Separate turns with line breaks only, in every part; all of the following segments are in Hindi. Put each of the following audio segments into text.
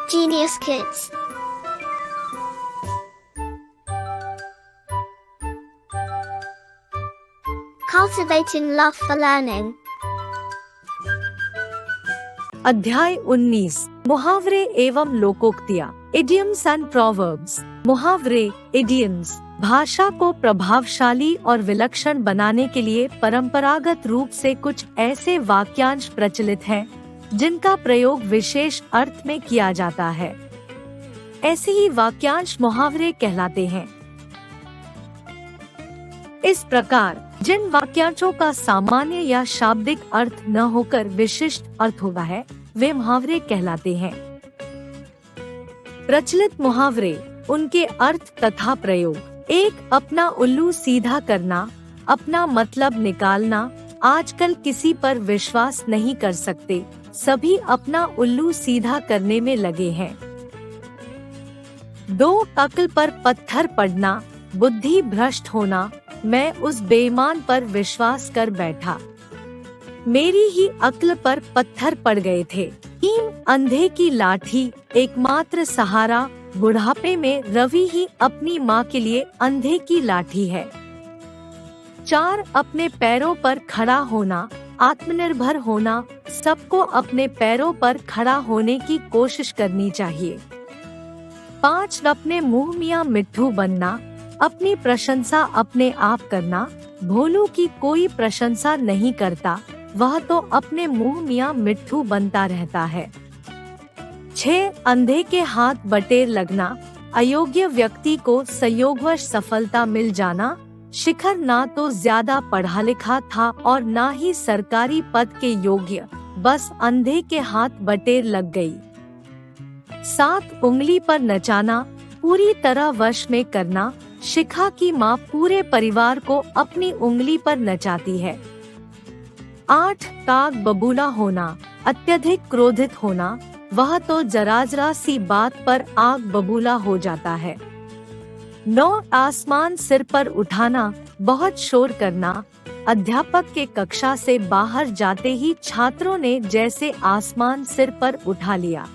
Genius Kids. Cultivating love for learning.
अध्याय 19 मुहावरे एवं लोकोक्तियाँ इडियम्स एंड प्रोवर्ब्स। मुहावरे इडियम्स भाषा को प्रभावशाली और विलक्षण बनाने के लिए परंपरागत रूप से कुछ ऐसे वाक्यांश प्रचलित हैं जिनका प्रयोग विशेष अर्थ में किया जाता है। ऐसे ही वाक्यांश मुहावरे कहलाते हैं। इस प्रकार जिन वाक्यांशों का सामान्य या शाब्दिक अर्थ न होकर विशिष्ट अर्थ होता है वे मुहावरे कहलाते हैं। प्रचलित मुहावरे, उनके अर्थ तथा प्रयोग। एक, अपना उल्लू सीधा करना, अपना मतलब निकालना। आजकल किसी पर विश्वास नहीं कर सकते, सभी अपना उल्लू सीधा करने में लगे हैं। 2, अक्ल पर पत्थर पड़ना, बुद्धि भ्रष्ट होना। मैं उस बेईमान पर विश्वास कर बैठा, मेरी ही अक्ल पर पत्थर पड़ गए थे। 3, अंधे की लाठी, एकमात्र सहारा। बुढ़ापे में रवि ही अपनी माँ के लिए अंधे की लाठी है। 4, अपने पैरों पर खड़ा होना, आत्मनिर्भर होना। सबको अपने पैरों पर खड़ा होने की कोशिश करनी चाहिए। 5, अपने मुँह मियाँ मिट्ठू बनना, अपनी प्रशंसा अपने आप करना। भोलू की कोई प्रशंसा नहीं करता, वह तो अपने मुँह मियाँ मिट्ठू बनता रहता है। 6, अंधे के हाथ बटेर लगना, अयोग्य व्यक्ति को संयोगवश सफलता मिल जाना। शिखर ना तो ज्यादा पढ़ा लिखा था और ना ही सरकारी पद के योग्य, बस अंधे के हाथ बटेर लग गई। 7, उंगली पर नचाना, पूरी तरह वश में करना। शिखा की माँ पूरे परिवार को अपनी उंगली पर नचाती है। 8, काग बबूला होना, अत्यधिक क्रोधित होना। वह तो जरा सी बात पर आग बबूला हो जाता है। 9, आसमान सिर पर उठाना, बहुत शोर करना। अध्यापक के कक्षा से बाहर जाते ही छात्रों ने जैसे आसमान सिर पर उठा लिया।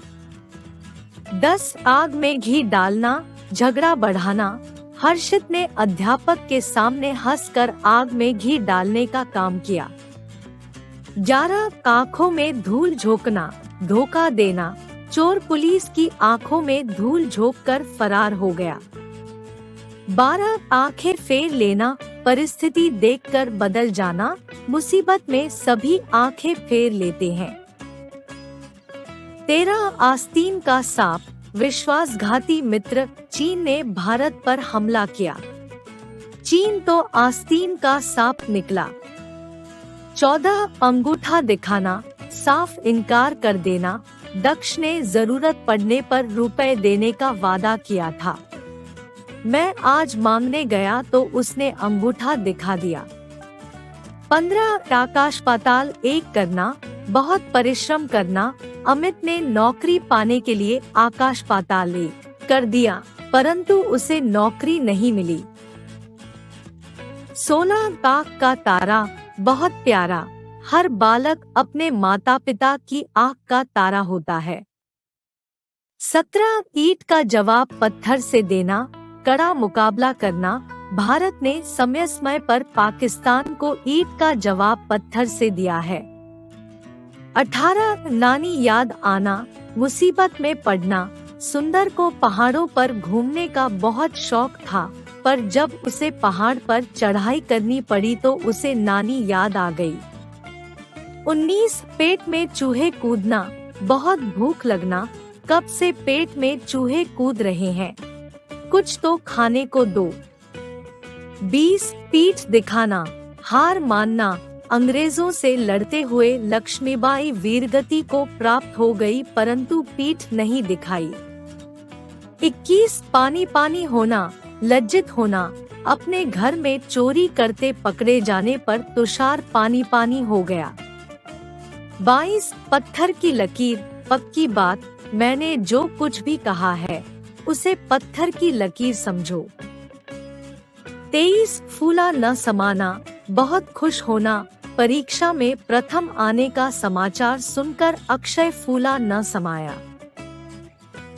10, आग में घी डालना, झगड़ा बढ़ाना। हर्षित ने अध्यापक के सामने हंसकर आग में घी डालने का काम किया। 11, आँखों में धूल झोंकना, धोखा देना। चोर पुलिस की आँखों में धूल झोंककर फरार हो गया। 12, आंखें फेर लेना, परिस्थिति देखकर बदल जाना। मुसीबत में सभी आंखें फेर लेते हैं। 13, आस्तीन का सांप, विश्वासघाती मित्र। चीन ने भारत पर हमला किया, चीन तो आस्तीन का सांप निकला। 14, अंगूठा दिखाना, साफ इनकार कर देना। दक्ष ने जरूरत पड़ने पर रुपए देने का वादा किया था, मैं आज मांगने गया तो उसने अंगूठा दिखा दिया। 15, आकाश पाताल एक करना, बहुत परिश्रम करना। अमित ने नौकरी पाने के लिए आकाश पाताल एक कर दिया, परंतु उसे नौकरी नहीं मिली। 16, काक का तारा, बहुत प्यारा। हर बालक अपने माता पिता की आँख का तारा होता है। 17, ईंट का जवाब पत्थर से देना, कड़ा मुकाबला करना। भारत ने समय पर पाकिस्तान को ईंट का जवाब पत्थर से दिया है। 18, नानी याद आना, मुसीबत में पड़ना। सुंदर को पहाड़ों पर घूमने का बहुत शौक था, पर जब उसे पहाड़ पर चढ़ाई करनी पड़ी तो उसे नानी याद आ गई। 19, पेट में चूहे कूदना, बहुत भूख लगना। कब से पेट में चूहे कूद रहे हैं, कुछ तो खाने को दो। 20, पीठ दिखाना, हार मानना। अंग्रेजों से लड़ते हुए लक्ष्मीबाई वीरगति को प्राप्त हो गई, परंतु पीठ नहीं दिखाई। 21, पानी पानी होना, लज्जित होना। अपने घर में चोरी करते पकड़े जाने पर तुषार पानी पानी हो गया। 22, पत्थर की लकीर, पक्की बात। मैंने जो कुछ भी कहा है उसे पत्थर की लकीर समझो। 23, फूला न समाना, बहुत खुश होना। परीक्षा में प्रथम आने का समाचार सुनकर अक्षय फूला न समाया।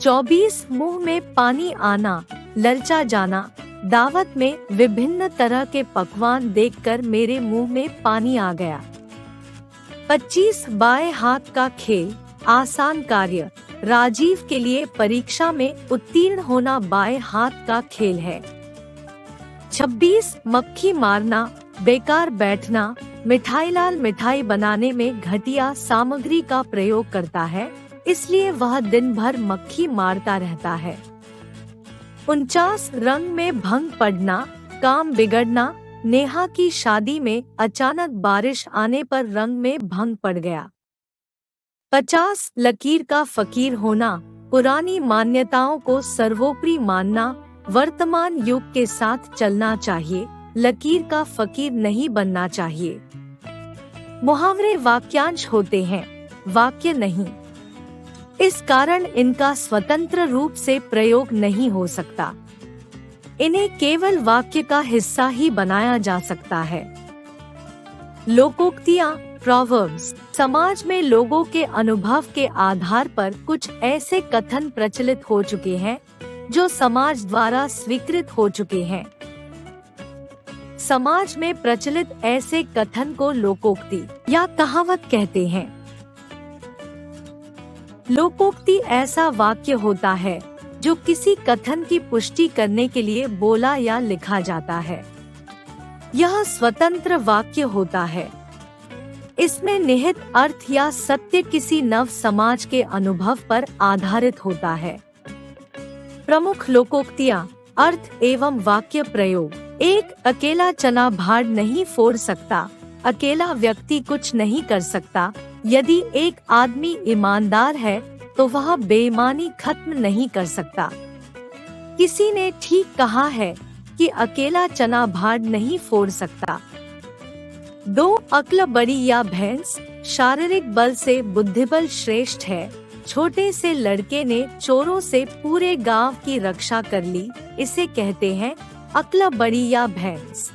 24 मुंह में पानी आना, ललचा जाना। दावत में विभिन्न तरह के पकवान देखकर मेरे मुंह में पानी आ गया। 25 बाएं हाथ का खेल, आसान कार्य। राजीव के लिए परीक्षा में उत्तीर्ण होना बाएं हाथ का खेल है। 26 मक्खी मारना, बेकार बैठना। मिठाईलाल मिठाई बनाने में घटिया सामग्री का प्रयोग करता है, इसलिए वह दिन भर मक्खी मारता रहता है। 49 रंग में भंग पड़ना, काम बिगड़ना। नेहा की शादी में अचानक बारिश आने पर रंग में भंग पड़ गया। 50 लकीर का फकीर होना, पुरानी मान्यताओं को सर्वोपरि मानना। वर्तमान युग के साथ चलना चाहिए, लकीर का फकीर नहीं बनना चाहिए। मुहावरे वाक्यांश होते हैं, वाक्य नहीं। इस कारण इनका स्वतंत्र रूप से प्रयोग नहीं हो सकता। इन्हें केवल वाक्य का हिस्सा ही बनाया जा सकता है। लोकोक्तियां, प्रोवर्ब्स। समाज में लोगों के अनुभव के आधार पर कुछ ऐसे कथन प्रचलित हो चुके हैं जो समाज द्वारा स्वीकृत हो चुके हैं। समाज में प्रचलित ऐसे कथन को लोकोक्ति या कहावत कहते हैं। लोकोक्ति ऐसा वाक्य होता है जो किसी कथन की पुष्टि करने के लिए बोला या लिखा जाता है। यह स्वतंत्र वाक्य होता है। इसमें निहित अर्थ या सत्य किसी नव समाज के अनुभव पर आधारित होता है। प्रमुख लोकोक्तियां, अर्थ एवं वाक्य प्रयोग। एक अकेला चना भाड़ नहीं फोड़ सकता, अकेला व्यक्ति कुछ नहीं कर सकता। यदि एक आदमी ईमानदार है तो वह बेईमानी खत्म नहीं कर सकता। किसी ने ठीक कहा है कि अकेला चना भाड़ नहीं फोड़ सकता। 2 अक्ल बड़ी या भैंस। शारीरिक बल से बुद्धिबल श्रेष्ठ है। छोटे से लड़के ने चोरों से पूरे गांव की रक्षा कर ली, इसे कहते हैं अक्ल बड़ी या भैंस।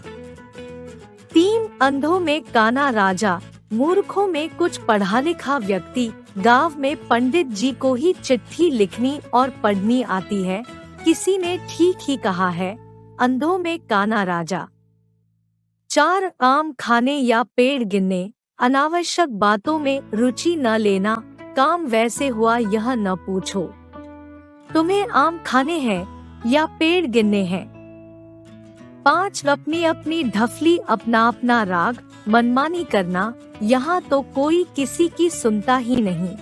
3 अंधों में काना राजा। मूर्खों में कुछ पढ़ा लिखा व्यक्ति। गांव में पंडित जी को ही चिट्ठी लिखनी और पढ़नी आती है, किसी ने ठीक ही कहा है, अंधों में काना राजा। 4 आम खाने या पेड़ गिनने। अनावश्यक बातों में रुचि न लेना, काम वैसे हुआ यह न पूछो। तुम्हें आम खाने हैं या पेड़ गिनने हैं। 5 अपनी अपनी ढफली, अपना अपना राग। मनमानी करना, यहाँ तो कोई किसी की सुनता ही नहीं,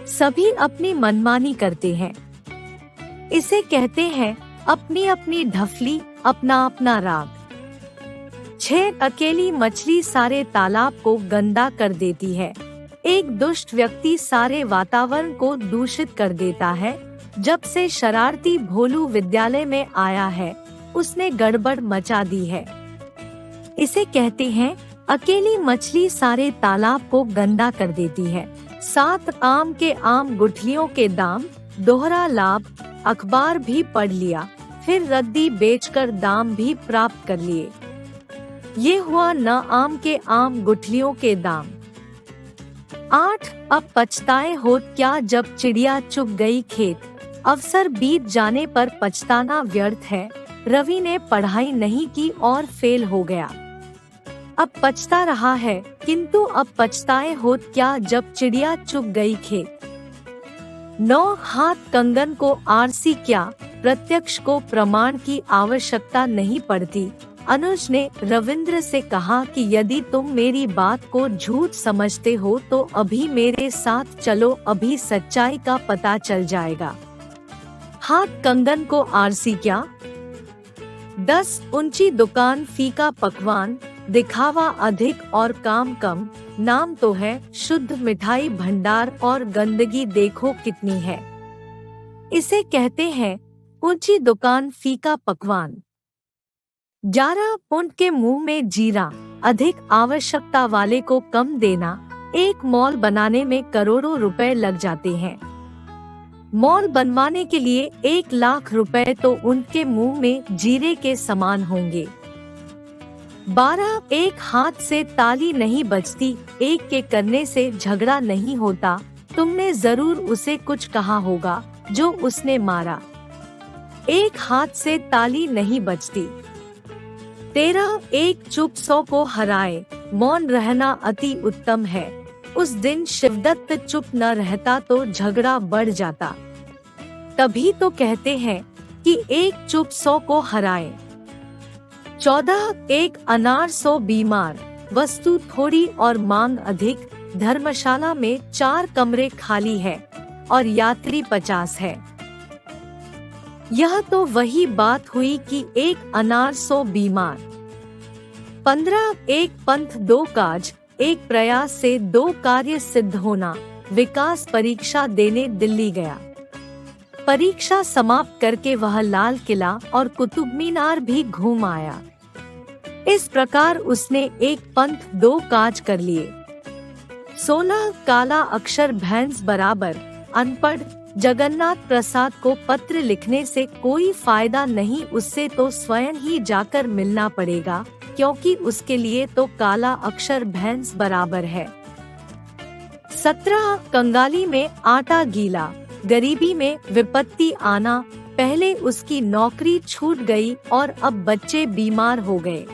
सभी अपनी मनमानी करते हैं, इसे कहते हैं अपनी अपनी ढफली, अपना अपना राग। 6 अकेली मछली सारे तालाब को गंदा कर देती है। एक दुष्ट व्यक्ति सारे वातावरण को दूषित कर देता है। जब से शरारती भोलू विद्यालय में आया है, उसने गड़बड़ मचा दी है, इसे कहते हैं अकेली मछली सारे तालाब को गंदा कर देती है। 7 आम के आम गुठलियों के दाम, दोहरा लाभ। अखबार भी पढ़ लिया, फिर रद्दी बेचकर दाम भी प्राप्त कर लिए। ये हुआ न आम के आम गुठलियों के दाम। 8 अब पछताए होत क्या जब चिड़िया चुग गई खेत। अवसर बीत जाने पर पछताना व्यर्थ है। रवि ने पढ़ाई नहीं की और फेल हो गया। अब पछता रहा है, किंतु अब पछताए होत क्या जब चिड़िया चुग गई खेत। 9 हाथ कंगन को आरसी क्या, प्रत्यक्ष को प्रमाण की आवश्यकता नहीं पड़ती। अनुज ने रविंद्र से कहा कि यदि तुम मेरी बात को झूठ समझते हो तो अभी मेरे साथ चलो, अभी सच्चाई का पता चल जाएगा। हाथ कंगन को आरसी क्या। 10 ऊंची दुकान फीका पकवान, दिखावा अधिक और काम कम। नाम तो है शुद्ध मिठाई भंडार और गंदगी देखो कितनी है, इसे कहते हैं ऊंची दुकान फीका पकवान। 11 पुंट के मुंह में जीरा, अधिक आवश्यकता वाले को कम देना। एक मॉल बनाने में करोड़ों रुपए लग जाते हैं। मॉल बनवाने के लिए 1 लाख रुपए तो उनके मुंह में जीरे के समान होंगे। 12 एक हाथ से ताली नहीं बजती, एक के करने से झगड़ा नहीं होता। तुमने जरूर उसे कुछ कहा होगा, जो उसने मारा। एक हाथ से ताली नहीं बजती। 13 एक चुप 100 को हराए, मौन रहना अति उत्तम है। उस दिन शिवदत्त चुप न रहता तो झगड़ा बढ़ जाता। तभी तो कहते हैं कि एक चुप 100 को हराए। 14 एक अनार 100 बीमार, वस्तु थोड़ी और मांग अधिक। धर्मशाला में 4 कमरे खाली है और यात्री 50 है। यह तो वही बात हुई कि एक अनार 100 बीमार। 15 एक पंथ 2 काज, एक प्रयास से 2 कार्य सिद्ध होना। विकास परीक्षा देने दिल्ली गया। परीक्षा समाप्त करके वह लाल किला और कुतुब मीनार भी घूम आया। इस प्रकार उसने एक पंथ 2 काज कर लिए। 16 काला अक्षर भैंस बराबर अनपढ़। जगन्नाथ प्रसाद को पत्र लिखने से कोई फायदा नहीं, उससे तो स्वयं ही जाकर मिलना पड़ेगा, क्योंकि उसके लिए तो काला अक्षर भैंस बराबर है। 17 कंगाली में आटा गीला, गरीबी में विपत्ति आना। पहले उसकी नौकरी छूट गई और अब बच्चे बीमार हो गए।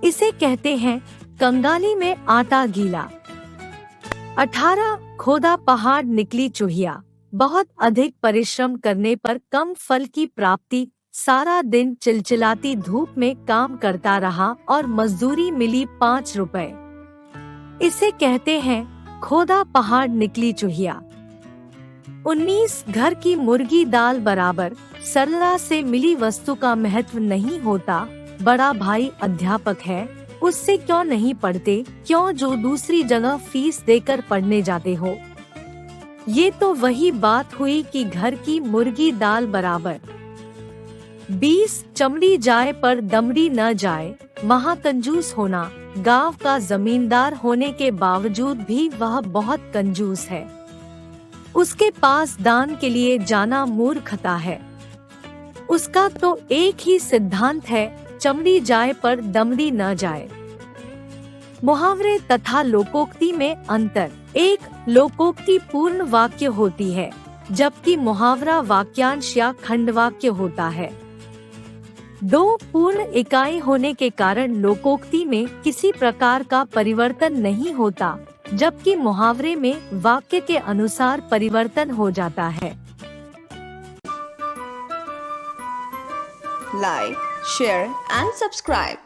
इसे कहते हैं कंगाली में आटा गीला। 18 खोदा पहाड़ निकली चूहिया। बहुत अधिक परिश्रम करने पर कम फल की प्राप्ति। सारा दिन चिलचिलाती धूप में काम करता रहा और मजदूरी मिली 5 रुपए। इसे कहते हैं खोदा पहाड़ निकली चूहिया। 19 घर की मुर्गी दाल बराबर। सरलता से मिली वस्तु का महत्व नहीं होता। बड़ा भाई अध्यापक है, उससे क्यों नहीं पढ़ते? क्यों जो दूसरी जगह फीस देकर पढ़ने जाते हो? ये तो वही बात हुई कि घर की मुर्गी दाल बराबर। 20 चमड़ी जाए पर दमड़ी न जाए। महाकंजूस होना। गांव का जमींदार होने के बावजूद भी वह बहुत कंजूस है। उसके पास दान के लिए जाना मूर्खता है। उसका तो एक ही सिद्धांत है, चमड़ी जाए पर दमड़ी न जाए। मुहावरे तथा लोकोक्ति में अंतर। एक लोकोक्ति पूर्ण वाक्य होती है, जबकि मुहावरा वाक्यांश या खंडवाक्य होता है। 2 पूर्ण इकाई होने के कारण लोकोक्ति में किसी प्रकार का परिवर्तन नहीं होता, जबकि मुहावरे में वाक्य के अनुसार परिवर्तन हो जाता है।
Like, share and subscribe.